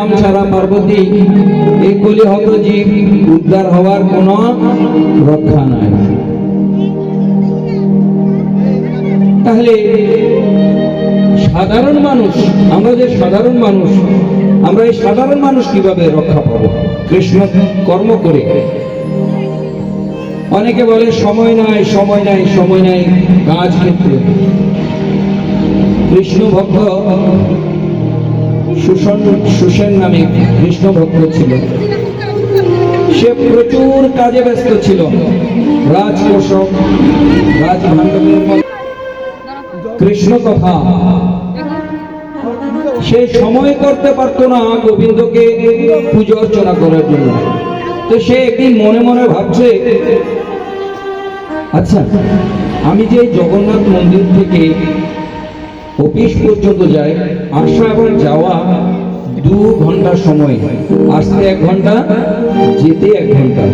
রাম ছাড়া পার্বতী, এই কলিহত জীব উদ্ধার হওয়ার কোনো রক্ষা নাই। তাহলে সাধারণ মানুষ, আমরা যে সাধারণ মানুষ, আমরা এই সাধারণ মানুষ কিভাবে রক্ষা পাবো? কৃষ্ণ কর্ম করে। অনেকে বলে সময় নাই, সময় নাই, সময় নাই কাজ ক্ষেত্রে। কৃষ্ণ ভক্ত সুসেন নামে কৃষ্ণ ভক্ত ছিল, সে প্রচুর কাজে ব্যস্ত ছিল। রাজকোষক, রাজভাণ্ডবের কৃষ্ণ কথা সে সময় করতে পারতো না গোবিন্দকে পূজা অর্চনা করার জন্য। তো সে একদিন মনে মনে ভাবছে, আচ্ছা আমি যে জগন্নাথ মন্দির থেকে অফিস পর্যন্ত যাই, আসা এবং যাওয়া 2 ঘন্টা সময়, আসতে 1 ঘন্টা, যেতে 1 ঘন্টা।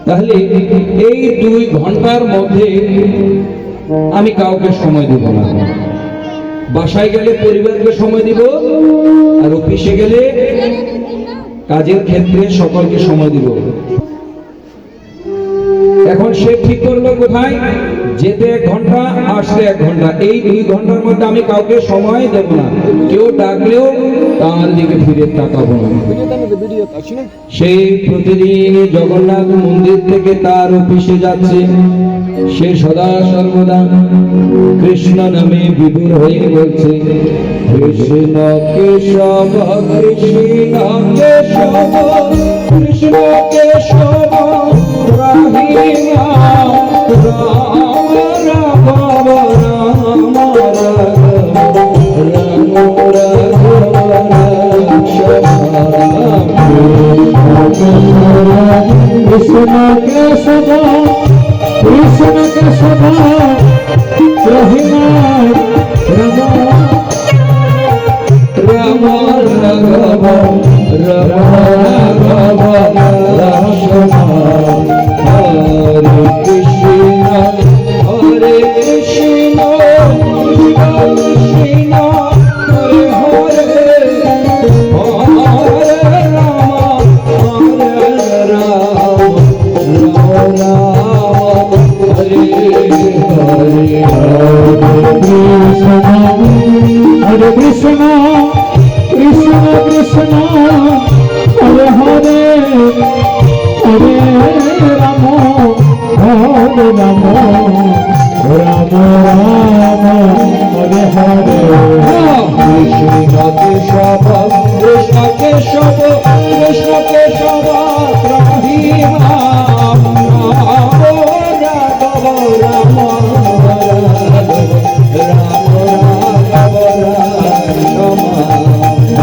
তাহলে এই 2 ঘন্টার মধ্যে আমি কাউকে সময় দেব না। বাসায় গেলে পরিবারকে সময় দিব, আর অফিসে গেলে কাজের ক্ষেত্রে সকলকে সময় দিব। এখন সে ঠিক করলো কোথায় যেতে 1 ঘন্টা, আসতে 1 ঘন্টা। এই 2 ঘন্টার মধ্যে আমি কাউকে সময় দেব না, কেউ ডাকলেও তার দিকে ফিরে তাকাবো না। সে প্রতিদিন জগন্নাথ মন্দির থেকে তার অফিসে যাচ্ছে। সে সদা সর্বদা কৃষ্ণ নামে বিভোর হয়ে বলছে, কৃষ্ণ কেশব কৃষ্ণ কেশব কৃষ্ণ কেশব রাহিমা রাম রাঘব রাম কৃষ্ণ কেশব কৃষ্ণ কেশব রাহিমা রাম রাম রাঘব রাম রাঘব রাম হরে কৃষ্ণ হরে কৃষ্ণ কৃষ্ণ হরে হরে হরে রাম হরে রাম রাম রাম হরে হরে হরে কৃষ্ণ কৃষ্ণ কৃষ্ণ হরে হরে হরে রাম হরে রাম রাম রাম হরে হরে কৃষ্ণ কেশব কৃষ্ণ কেশব কৃষ্ণ কেশব রাহিমা রাম রাঘব রাম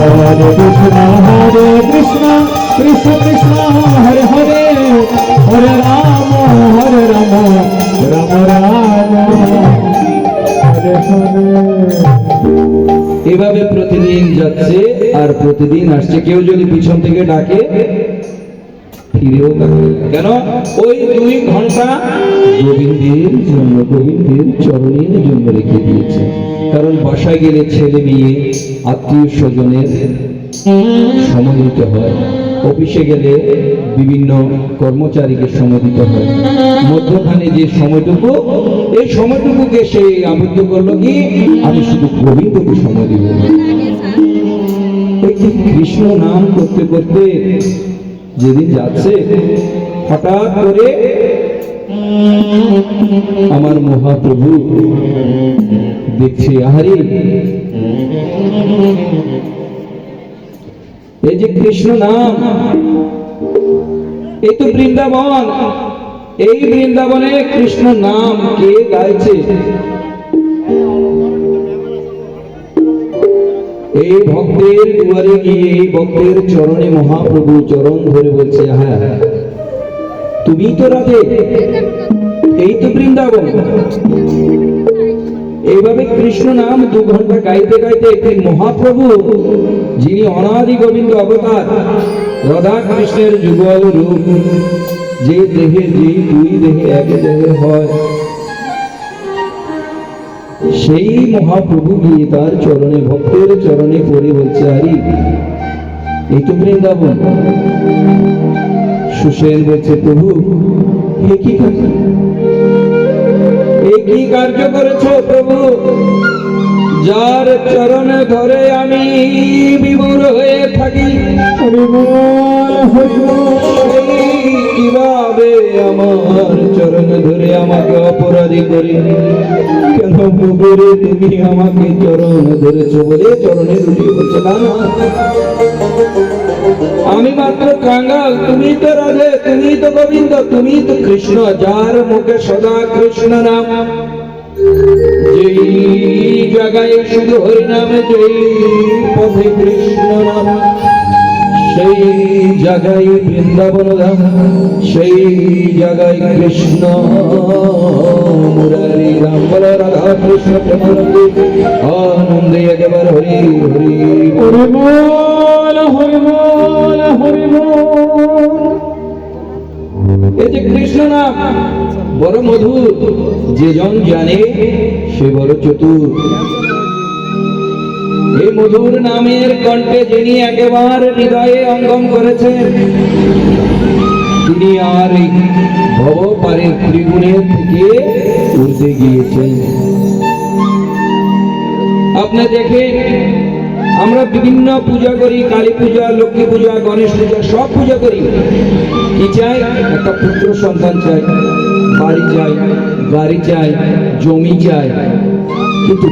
হরে কৃষ্ণ হরে কৃষ্ণ কৃষ্ণ কৃষ্ণ হরে হরে হরে রাম রাম রাম হরে হরে। এভাবে প্রতিদিন যাচ্ছে আর প্রতিদিন আসছে। কেউ যদি পিছন থেকে ডাকে ফিরেও তাকাবে না। কেন? ওই 2 ঘন্টা গোবিন্দের জন্য, গোবিন্দের চরণের জন্য রেখে দিয়েছে। কারণ বাসায় গেলে ছেলে মেয়ে আত্মীয় স্বজনের সময় দিতে হয়, অফিসে গেলে বিভিন্ন কর্মচারীকে সময় দিতে হয়। মধ্যখানে যে সময়টুকু, এই সময়টুকুকে সে আবদ্ধ করলো কি আমি শুধু গোবিন্দকে সময় দিব। কৃষ্ণ নাম করতে করতে যেদিন যাচ্ছে, হঠাৎ করে আমার মহাপ্রভু দেখছে, আহারে এই যে কৃষ্ণ নাম, এই তো বৃন্দাবন, এই বৃন্দাবনে কৃষ্ণ নাম কে গাইছে? এই ভক্তের দুয়ারে গিয়ে এই ভক্তের চরণে মহাপ্রভু চরণ ধরে বলছে, হ্যাঁ তুমি তো রাধে, এই তো বৃন্দাবন। এইভাবে কৃষ্ণ নাম 2 ঘন্টা গাইতে গাইতে একদিন মহাপ্রভু, যিনি অনাদি গোবিন্দ অবতার, রাধা কৃষ্ণের যুগল রূপ, যে দেহে যে 2 দেহে 1 দেহে হয়, সেই মহাপ্রভু গিয়ে তার চরণে, ভক্তের চরণে পড়ে বলছে, আরে এই তো বৃন্দাবন। সুসেন বলছে, প্রভু এ কি কাজ, এ কি কার্য করেছ প্রভু? যার চরণে ধরে আমি বিভোর হয়ে থাকি, কিভাবে আমার চরণে ধরে আমাকে অপরাধী করে? কেন প্রভু রে, তুমি আমাকে চরণ ধরেছ বলে চরণে রুটি বলছে না, আমি মাত্র কাঙ্গাল, তুমি তো রাধে, তুমি তো গোবিন্দ, তুমি তো কৃষ্ণ, যার মুখে সদা কৃষ্ণ নাম, যেই জায়গায় শুধু হরিনামে, যেই পথে কৃষ্ণ নাম, সেই জায়গায় বৃন্দাবন ধাম, সেই জায়গায় কৃষ্ণ মুরারি রাম। বল রাধা কৃষ্ণ প্রেমানন্দে, আনন্দে একেবারে হরি হরি হরি বল, হরি বল, হরি বল। এই যে কৃষ্ণ নাম বড় মধুর, যে জন জানে সে বড় চতুর। এই মধুর নামের কণ্ঠে যিনি একেবারে হৃদয়ে অঙ্গম করেছেন, তিনি আর এই ভব পারে ত্রিগুণের থেকে উঠতে গিয়েছেন। আপনি দেখেন, আমরা বিভিন্ন পূজা করি, কালী পূজা, লক্ষ্মী পূজা, গণেশ পূজা, সব পূজা করি। কি চাই? একটা পুত্র সন্তান চাই, বাড়ি চাই, গাড়ি চাই, জমি চাই। কিন্তু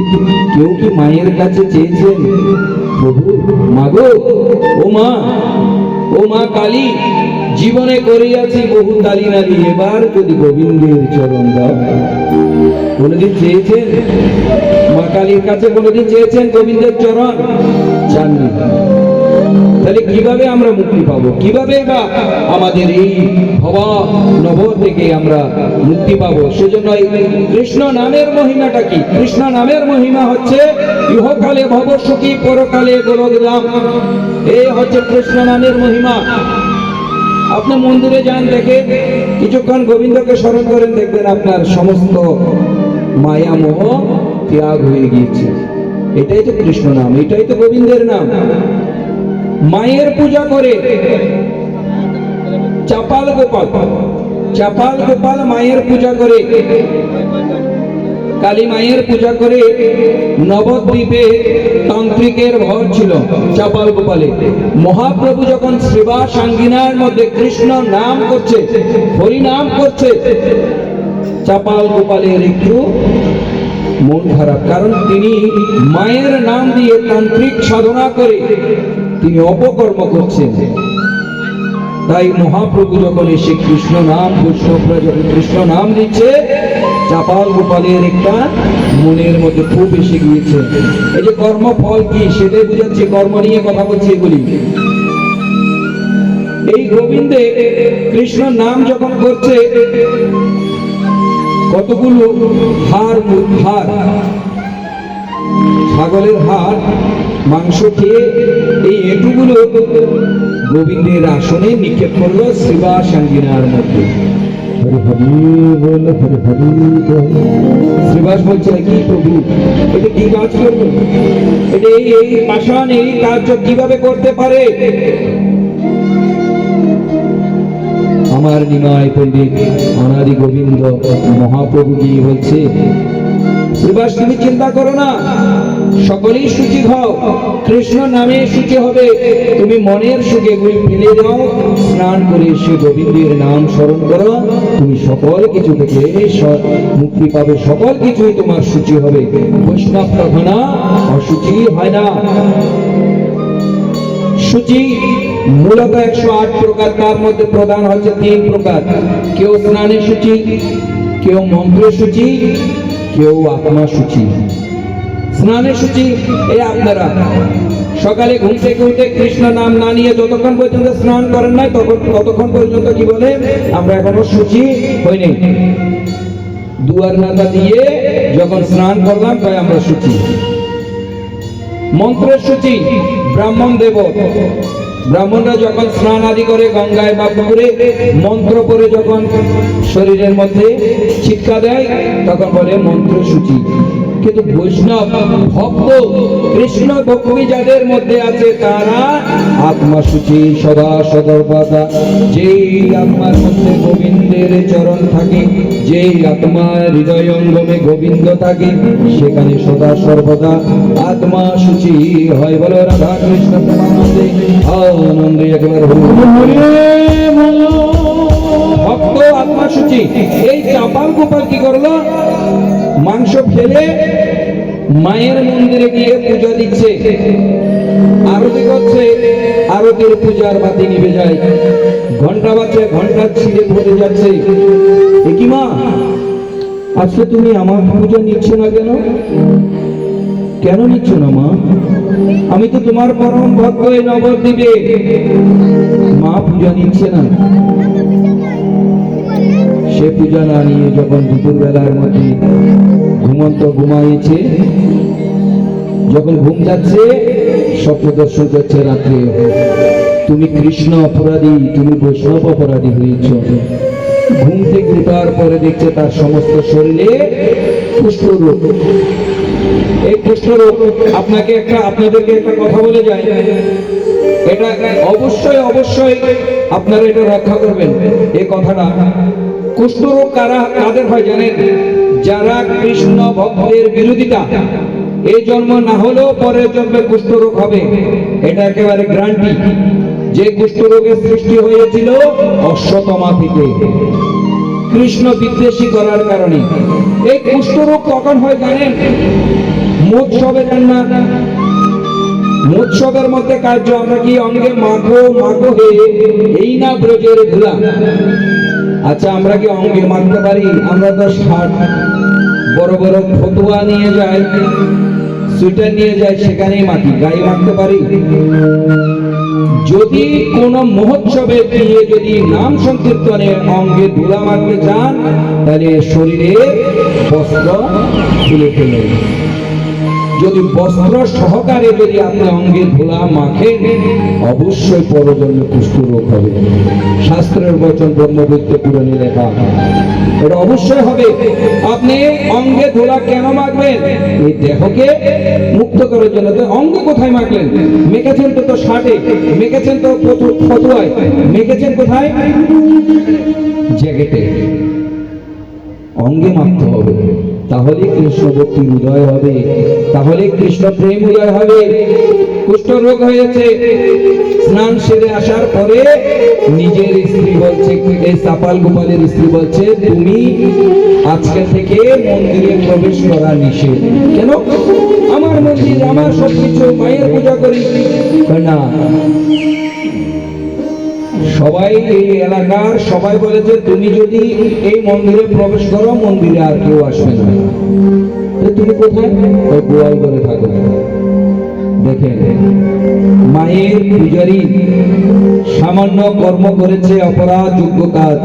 কেউ কি মায়ের কাছে চেয়েছেন, প্রভু মাগো, ও মা, ও মা কালী, জীবনে করিয়াছি বহু তালি নালি, এবার যদি গোবিন্দের চরণ দাও? কোনদিন চেয়েছেন মা কালীর কাছে? কোনদিন চেয়েছেন গোবিন্দের চরণ? চাননি। তাহলে কিভাবে আমরা মুক্তি পাবো? কিভাবে বা আমাদের এই ভবা নব থেকে আমরা মুক্তি পাবো? সেজন্য কৃষ্ণ নামের মহিমাটা কি? কৃষ্ণ নামের মহিমা হচ্ছে ইহকালে ভব সুখী, পরকালে গোলকধাম। এই হচ্ছে কৃষ্ণ নামের মহিমা। আপনি মন্দিরে যান, দেখে কিছুক্ষণ গোবিন্দকে স্মরণ করেন, দেখবেন আপনার সমস্ত মায়া মোহ ত্যাগ হয়ে গিয়েছে। এটাই তো কৃষ্ণ নাম, এটাই তো গোবিন্দের নাম। মায়ের পূজা করে চাপাল গোপাল, চাপাল গোপাল মায়ের পূজা করে, কালী মায়ের পূজা করে। নবদ্বীপে তান্ত্রিকের ভর ছিল চাপাল গোপালে। মহাপ্রভু যখন সেবা সাঙ্গিনার মধ্যে কৃষ্ণ নাম করছে, হরি নাম করছে, চাপাল গোপালের একটু মন খারাপ, কারণ তিনি মায়ের নাম দিয়ে তান্ত্রিক সাধনা করে তিনি অপকর্ম করছেন। তাই মহাপ্রভু যখন এসে কৃষ্ণ নাম, বৈষ্ণবরা যখন কৃষ্ণ নাম দিচ্ছে, চাপাল গোপালের একটা মনের মধ্যে খুব এসে গিয়েছে। এই যে কর্মফল কি সেটাই বুঝাচ্ছে, কর্ম নিয়ে কথা বলছে এগুলি। এই গোবিন্দে কৃষ্ণ নাম যখন করছে, কতগুলো হাড়, ছাগলের হাড়, মাংস খেয়ে এই এটুগুলো গোবিন্দের আসনে নিক্ষেপ করলো সেবা সাঙ্গিনার মধ্যে। শ্রীবাস বলছে, কি প্রভু, এটা কি কাজ করবে? এটা এই পাষাণ এই কার্য কিভাবে করতে পারে? আমার নিমাই পণ্ডিত অনাদি গোবিন্দ মহাপ্রভু গিয়ে বলছে, শ্রীবাস তুমি চিন্তা করো না, সকলেই সুখী হও, কৃষ্ণ নামে সুখী হবে। তুমি মনের সুখে গুলি ফেলে দাও, স্নান করে এসে গোবিন্দের নাম স্মরণ করো, তুমি সকল কিছু থেকে মুক্তি পাবে, সকল কিছুই তোমার সূচি হবে। বৈষ্ণব কখনো অসুচি হয় না। সূচি মূলত 108 প্রকার, তার মধ্যে প্রধান হচ্ছে 3 প্রকার। কেউ স্নানের সূচি, কেউ মন্ত্রের সূচি, কেউ আত্মা সূচি। স্নানের সূচি এই আপনারা সকালে ঘুম থেকে উঠে কৃষ্ণ নাম না নিয়ে যতক্ষণ পর্যন্ত স্নান করেন নাই, ততক্ষণ পর্যন্ত কি বলে, আমরা এখনো সূচি হইনি। দুয়ার নাতা দিয়ে যখন স্নান করলাম তাই আমরা সূচি। মন্ত্রের সূচি ব্রাহ্মণ দেব, ব্রাহ্মণরা যখন স্নান আদি করে গঙ্গায় বা পুকুরে, মন্ত্র পড়ে যখন শরীরের মধ্যে ছিটকা দেয়, তখন বলে মন্ত্র সূচি। কিন্তু বৈষ্ণব ভক্ত কৃষ্ণ ভক্তি যাদের মধ্যে আছে তারা আত্মা শুচি সদা সদর্পদা। যেই আত্মার মধ্যে গোবিন্দের চরণ থাকে, যেই আত্মার হৃদয় অঙ্গমে গোবিন্দ থাকে, সেখানে সদা সর্বদা আত্মা শুচি হয়। বলো রাধা কৃষ্ণ প্রেমানন্দে আনন্দে একেবারে ভক্ত আত্মা শুচি। এই চাপাল গোপাল কি করলো? মাংস ফেলে মায়ের মন্দিরে গিয়ে পূজা দিচ্ছে, আরতি করছে, আরতির পূজার বাতি নিভে যায়, ঘন্টা বাজছে, ঘন্টা ছিঁড়ে পড়ে যাচ্ছে। কি মা, আজকে তুমি আমার পূজা নিচ্ছ না কেন? কেন নিচ্ছ না মা? আমি তো তোমার পরম ভক্ত এই নবদ্বীপে। মা পূজা নিচ্ছে না। সে পূজা না নিয়ে যখন দুপুর বেলার মধ্যে ঘুমন্ত ঘুমাইছে, যখন ঘুম যাচ্ছে স্বপ্ন দর্শন করছে রাত্রে, তুমি কৃষ্ণ অপরাধী, তুমি বৈষ্ণব অপরাধী হয়েছ। ঘুম থেকে উঠার পরে দেখছে তার সমস্ত শরীরে কুষ্ঠরোগ। এই কুষ্ঠরোগ আপনাদেরকে একটা কথা বলে যায়, এটা অবশ্যই অবশ্যই আপনারা এটা রক্ষা করবেন। এই কথাটা, কুষ্ঠরোগ কাদের হয় জানেন? যারা কৃষ্ণ ভক্তের বিরোধিতা, এই জন্ম না হলেও পরের জন্মে কুষ্ঠরোগ হবে, এটা একেবারে গ্যারান্টি। যে কুষ্ঠরোগের সৃষ্টি হয়েছিল অশ্বতমা থেকে, কৃষ্ণ বিদ্বেষী করার কারণে। এই কুষ্ঠরোগ কখন হয় জানেন? মহোৎসবের জন্য। মহোৎসবের মধ্যে কার্য আমরা কি অঙ্গে মাখো মাখো হয়ে, এই না ব্রজের ধুলা। আচ্ছা, আমরা কি অঙ্গে মাখতে পারি? আমরা তো বড় বড় ফতুয়া নিয়ে যাই, সুইটার নিয়ে যাই, সেখানেই মাখি, গায়ে মাখতে পারি? যদি কোন মহোৎসবে গিয়ে যদি নাম সংকীর্তনে অঙ্গে ধুলা মাখতে চান, তাহলে শরীরে বস্ত্র খুলে ফেলেন। যদি বস্ত্র সহকারে যদি আপনি অঙ্গে ধুলা মাখেন, অবশ্যই পরজন্মে কুষ্ঠরোগ হবে। শাস্ত্রের বচন ব্রহ্মবিদ্যা পুরাণে লেখা, এটা অবশ্যই হবে। আপনি অঙ্গে ধুলা কেন মাখবেন? এই দেহকে মুক্ত করার জন্য। তো অঙ্গে কোথায় মাখলেন? মেখেছেন তো শার্টে, মেখেছেন তো ফতুয়ায়, মেখেছেন কোথায়? জ্যাকেটে। অঙ্গে মাখতে হবে, তাহলে কৃষ্ণ ভক্তির উদয় হবে, তাহলে কৃষ্ণ প্রেম উদয় হবে। কুষ্ঠরোগ হয়েছে, স্নান সেরে আসার পরে নিজের স্ত্রী বলছে, এই চাপাল গোপালের স্ত্রী বলছে, তুমি আজকে থেকে মন্দিরে প্রবেশ করা নিষেধ। কেন? আমার মন্দির, আমার সবকিছু, মায়ের পূজা করি না। সবাই এই এলাকার সবাই বলেছে, তুমি যদি এই মন্দিরে প্রবেশ করো, মন্দিরে আর কেউ আসবে না। তুমি কোথায়? ওই গোয়াল ঘরে থাকো। দেখেন, মায়ের পূজারী সামান্য কর্ম করেছে, অপরাধযোগ্য কাজ,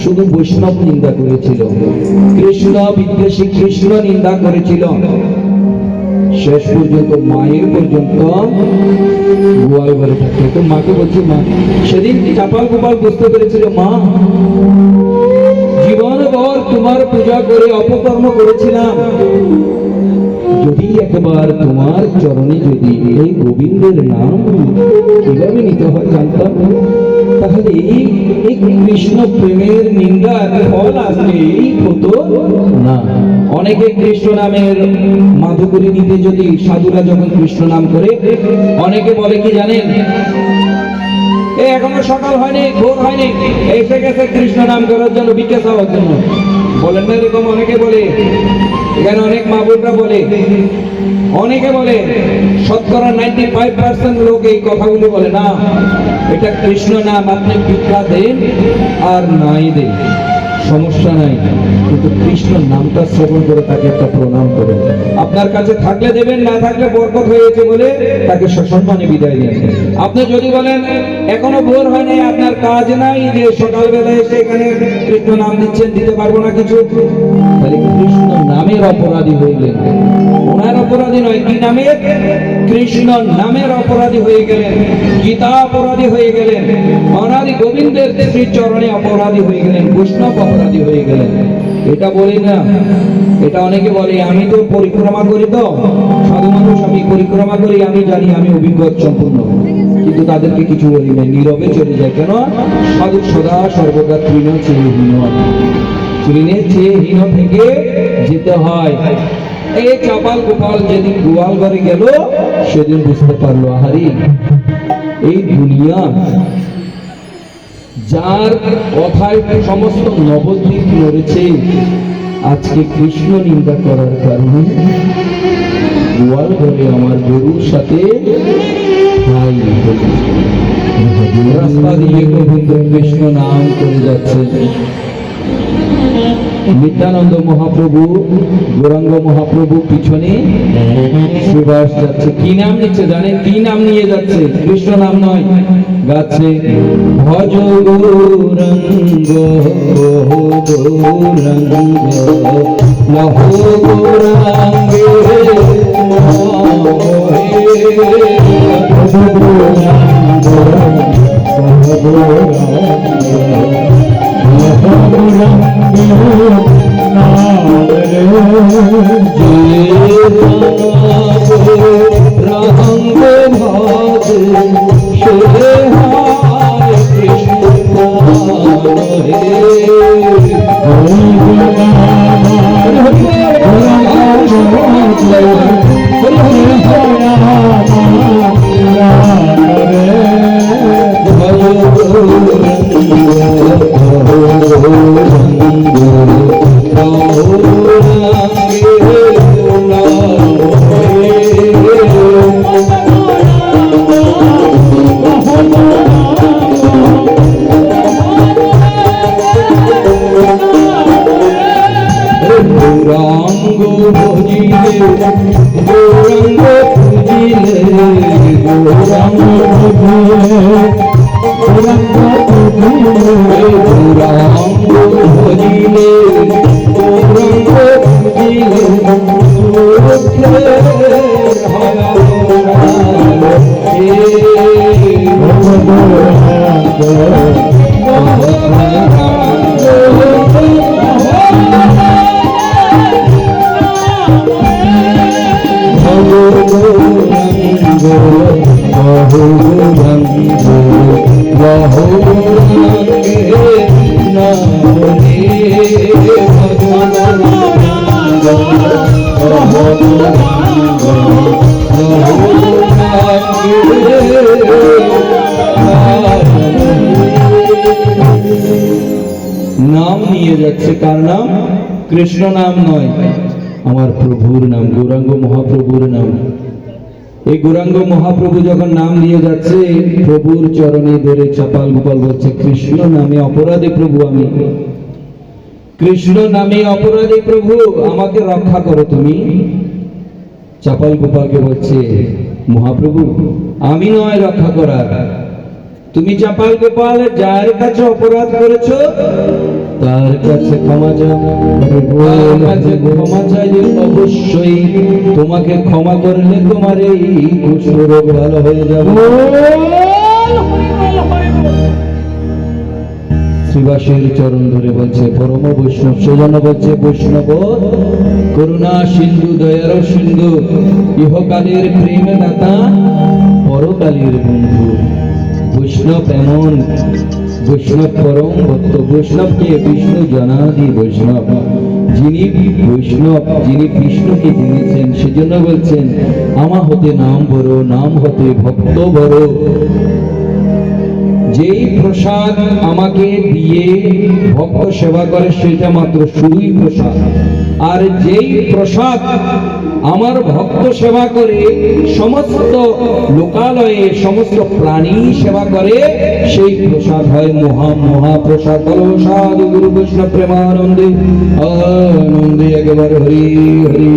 শুধু বৈষ্ণব নিন্দা করেছিল, কৃষ্ণ বিদ্বেষী কৃষ্ণ নিন্দা করেছিল। শেষ পর্যন্ত মায়ের পর্যন্ত গোয়াল ঘরে থাকতো। তো মাকে বলছি, মা, সেদিন চাপাল গোপাল বুঝতে পেরেছিল, মা জীবনভর তোমার পূজা করে অপকর্ম করেছিলাম, যদি একবার তোমার চরণে যদি এই গোবিন্দের নাম কিভাবে নিতে হয় জানতাম, তাহলে এই কৃষ্ণ প্রেমের নিন্দার ফল আজকে এই হতো না। অনেকে কৃষ্ণ নামের মাধুকরী নিতে যদি সাধুরা যখন কৃষ্ণ নাম করে, অনেকে বলে কি জানেন, এখনো সকাল হয়নি, ভোর হয়নি, এসে গেছে কৃষ্ণ নাম করার জন্য, ভিক্ষা চাওয়ার জন্য। বলেন না এরকম? অনেকে বলে, এখানে অনেক মা বোনরা বলে, অনেকে বলে, শতকরা 95% লোক এই কথাগুলি বলে না। এটা কৃষ্ণ নাম, আপনি ভিক্ষা দেন আর নাই দেন, সমস্যা নাই, কিন্তু কৃষ্ণ নামটা শ্রবণ করে তাকে একটা প্রণাম করেন। আপনার কাছে থাকলে দেবেন, না থাকলে বরকত হয়েছে বলে তাকে সসম্মানে বিদায় দেন। আপনি যদি বলেন এখনো ভোর হয় নাই, আপনার কাজ নাই, যে সকালবেলা এসে এখানে কৃষ্ণ নাম দিচ্ছেন, দিতে পারবো না কিছু, তাহলে কৃষ্ণ নামের অপরাধী হইলেন। ওনার অপরাধী নয়, কি নামের? কৃষ্ণ নামের অপরাধী হয়ে গেলেন, গীতা অপরাধী হয়ে গেলেন, অনাদি গোবিন্দের শ্রী চরণে অপরাধী হয়ে গেলেন, বৈষ্ণব অপরাধী হয়ে গেলেন। এটা বলি না, এটা অনেকে বলে আমি তো পরিক্রমা করি, তো সাধু মানুষ আমি পরিক্রমা করি, আমি জানি আমি অভিজ্ঞতা সম্পূর্ণ, কিন্তু তাদেরকে কিছু বলি না, নীরবে চলে যায়। কেন? সাধু সদা সর্বদা তৃণ চেয়ে হীন, তৃণে চেয়ে হীন থেকে যেতে হয়। এই চাপাল গোপাল যেদিন গোয়াল ঘরে গেল সেদিন বুঝতে পারলো, আহারি এই দুনিয়া যার কথায় সমস্ত নবদ্বীপ মরেছে, আজকে কৃষ্ণ নিন্দা করার কারণে গোয়াল ঘরে আমার গরুর সাথে রাস্তা দিয়ে গোবিন্দ কৃষ্ণ নাম করে যাচ্ছে। নিত্যানন্দ মহাপ্রভু, গৌরাঙ্গ মহাপ্রভু পিছনে সুভাষ যাচ্ছে। কি নাম নিচ্ছে জানেন? কি নাম নিয়ে যাচ্ছে? কৃষ্ণ নাম নয়, গাচ্ছে ভজ গৌরাঙ্গ গৌরাঙ্গ লহ গৌরাঙ্গে নাম নিয়ে যাচ্ছে। কার নাম? কৃষ্ণ নাম নয়, আমার প্রভুর নাম, গৌরাঙ্গ মহাপ্রভুর নাম। এই গৌরাঙ্গ মহাপ্রভু যখন নাম নিয়ে যাচ্ছে, প্রভুর চরণে ধরে চাপাল গোপাল বলছে, কৃষ্ণ নামে অপরাধী প্রভু আমি, কৃষ্ণ নামে অপরাধী প্রভু, আমাকে রক্ষা করো তুমি। চাপাল গোপালকে বলছে, মহাপ্রভু আমি নয় রক্ষা করার, তুমি চাপাল গোপাল যার কাছে অপরাধ করেছো তার কাছে ক্ষমা চাও, তার কাছে ক্ষমা চাইলে অবশ্যই তোমাকে ক্ষমা করলে তোমার এই কুষ্ঠ রোগ ভালো হয়ে যাবে। শ্রীবাসের চরণ ধরে বলছে পরম বৈষ্ণব, সেজন্য বলছে বৈষ্ণব করুণা সিন্ধু দয়ার সিন্ধু, ইহকালের প্রেম দাতা পরকালের বন্ধু। বৈষ্ণব এমন, বৈষ্ণব পরম ভক্ত, বৈষ্ণবকে বিষ্ণু জনাদি বৈষ্ণব, যিনি বৈষ্ণব, যিনি বিষ্ণুকে জেনেছেন, সেজন্য বলছেন আমার হতে নাম বড়, নাম হতে ভক্ত বড়। যেই প্রসাদ আমাকে দিয়ে ভক্ত সেবা করে সেটা মাত্র শুধুই প্রসাদ, আর যেই প্রসাদ আমার ভক্ত সেবা করে সমস্ত লোকালয়ে সমস্ত প্রাণী সেবা করে সেই প্রসাদ হয় মহাপ্রসাদ। বলো সাধু গুরু বৈষ্ণব প্রেমানন্দে আনন্দে একেবারে হরি হরি।